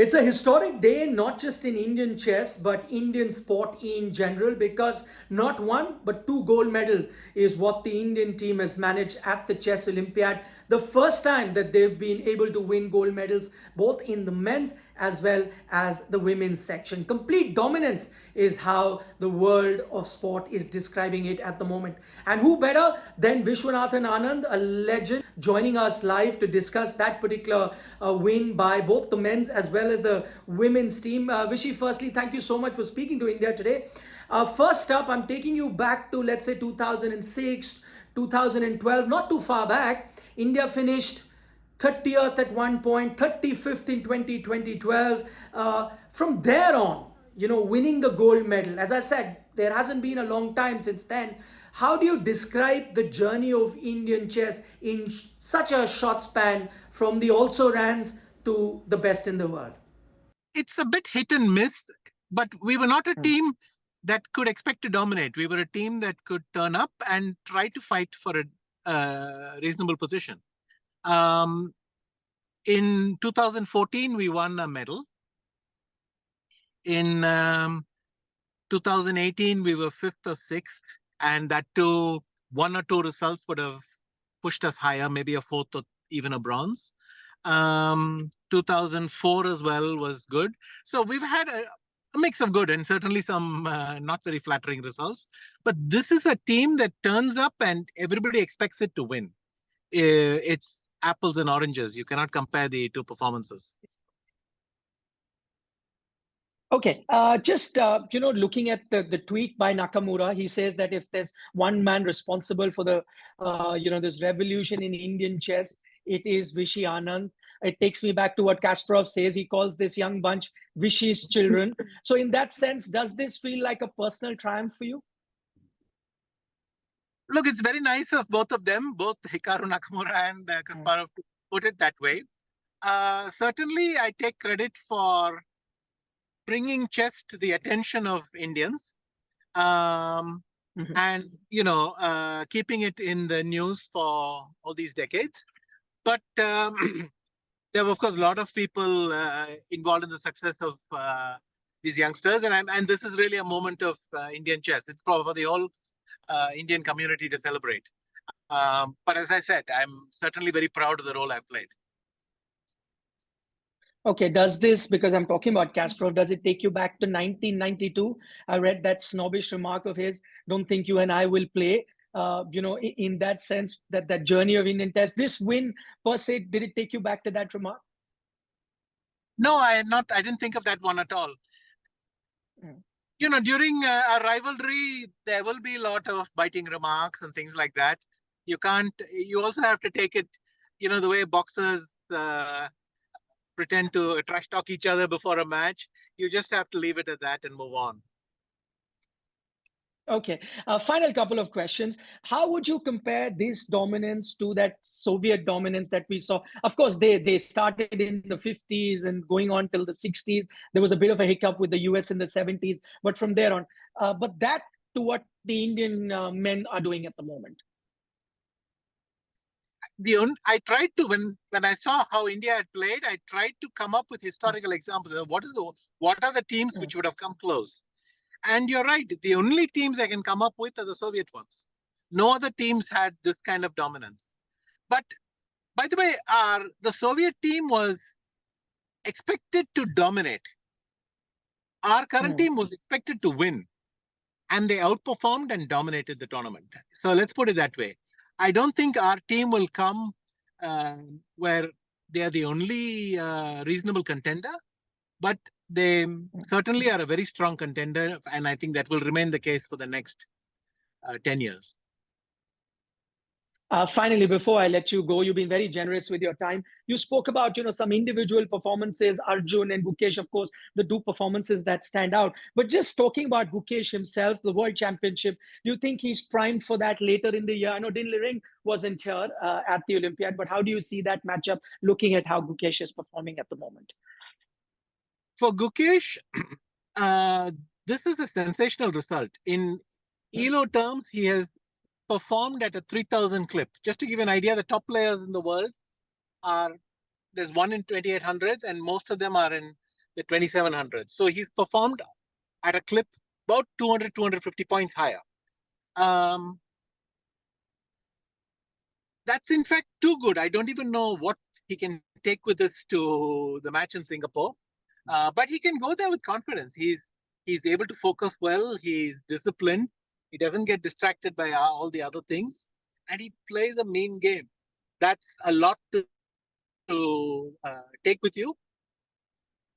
It's a historic day, not just in Indian chess, but Indian sport in general, because not one, but two gold medals is what the Indian team has managed at the Chess Olympiad. The first time that they've been able to win gold medals, both in the men's as well as the women's section. Complete dominance is how the world of sport is describing it at the moment. And who better than Vishwanathan Anand, a legend, joining us live to discuss that particular win by both the men's as well as the women's team. Vishy, firstly, thank you so much for speaking to India today. First up, I'm taking you back to, let's say, 2006, 2012, not too far back. India finished 30th at one point, 35th in 2012. From there on, winning the gold medal. As I said, there hasn't been a long time since then. How do you describe the journey of Indian chess in such a short span from the also-rans to the best in the world? It's a bit hit and miss, but we were not a team that could expect to dominate. We were a team that could turn up and try to fight for a reasonable position. In 2014, we won a medal. In 2018, we were 5th or 6th, and that too, 1 or 2 results would have pushed us higher, maybe a 4th or even a bronze. 2004 as well was good. So we've had a mix of good and certainly some not very flattering results. But this is a team that turns up and everybody expects it to win. It's apples and oranges. You cannot compare the two performances. Okay, looking at the tweet by Nakamura, he says that if there's one man responsible for the, this revolution in Indian chess, it is Vishy Anand. It takes me back to what Kasparov says. He calls this young bunch Vishy's children. So in that sense, does this feel like a personal triumph for you? Look, it's very nice of both of them, both Hikaru Nakamura and Kasparov, to put it that way. Certainly, I take credit for bringing chess to the attention of Indians and, keeping it in the news for all these decades. But there were, of course, a lot of people involved in the success of these youngsters. And this is really a moment of Indian chess. It's probably for the whole Indian community to celebrate. But as I said, I'm certainly very proud of the role I've played. Okay, does this, because I'm talking about Kasparov, does it take you back to 1992? I read that snobbish remark of his, don't think you and I will play. In that sense, that journey of Indian test, this win per se, did it take you back to that remark? No, I didn't think of that one at all. During a rivalry, there will be a lot of biting remarks and things like that. You also have to take it, the way boxers pretend to trash talk each other before a match. You just have to leave it at that and move on. Okay, final couple of questions. How would you compare this dominance to that Soviet dominance that we saw? Of course, they started in the 50s and going on till the 60s. There was a bit of a hiccup with the US in the 70s, but from there on, but that to what the Indian men are doing at the moment. I tried to, when I saw how India had played, I tried to come up with historical examples of what are the teams which would have come close. And you're right, the only teams I can come up with are the Soviet ones. No other teams had this kind of dominance. But by the way, the Soviet team was expected to dominate. Our current team was expected to win. And they outperformed and dominated the tournament. So let's put it that way. I don't think our team will come where they are the only reasonable contender, but they certainly are a very strong contender, and I think that will remain the case for the next 10 years. Finally, before I let you go, you've been very generous with your time. You spoke about, some individual performances, Arjun and Gukesh, of course, the two performances that stand out. But just talking about Gukesh himself, the World Championship, do you think he's primed for that later in the year? I know Din Liren wasn't here at the Olympiad, but how do you see that matchup looking at how Gukesh is performing at the moment? For Gukesh, this is a sensational result. In ELO terms, he has performed at a 3,000 clip. Just to give you an idea, the top players in the world there's one in 2800s, and most of them are in the 2700. So he's performed at a clip about 200, 250 points higher. That's in fact too good. I don't even know what he can take with us to the match in Singapore. But he can go there with confidence. He's able to focus well. He's disciplined. He doesn't get distracted by all the other things, and he plays a mean game. That's a lot to take with you.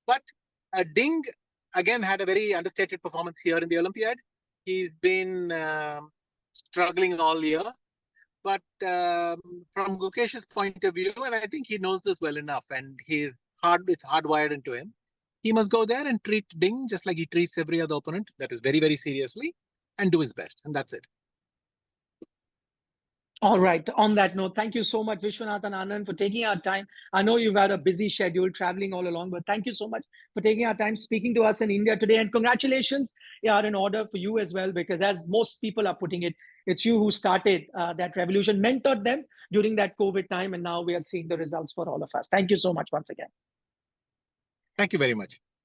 But Ding again had a very understated performance here in the Olympiad. He's been struggling all year. But from Gukesh's point of view, and I think he knows this well enough, and it's hardwired into him. He must go there and treat Ding just like he treats every other opponent, that is very, very seriously, and do his best. And that's it. All right. On that note, thank you so much, Vishwanathan, Anand, for taking our time. I know you've had a busy schedule traveling all along, but thank you so much for taking our time speaking to us in India today. And congratulations are in order for you as well, because as most people are putting it, it's you who started that revolution, mentored them during that COVID time, and now we are seeing the results for all of us. Thank you so much once again. Thank you very much.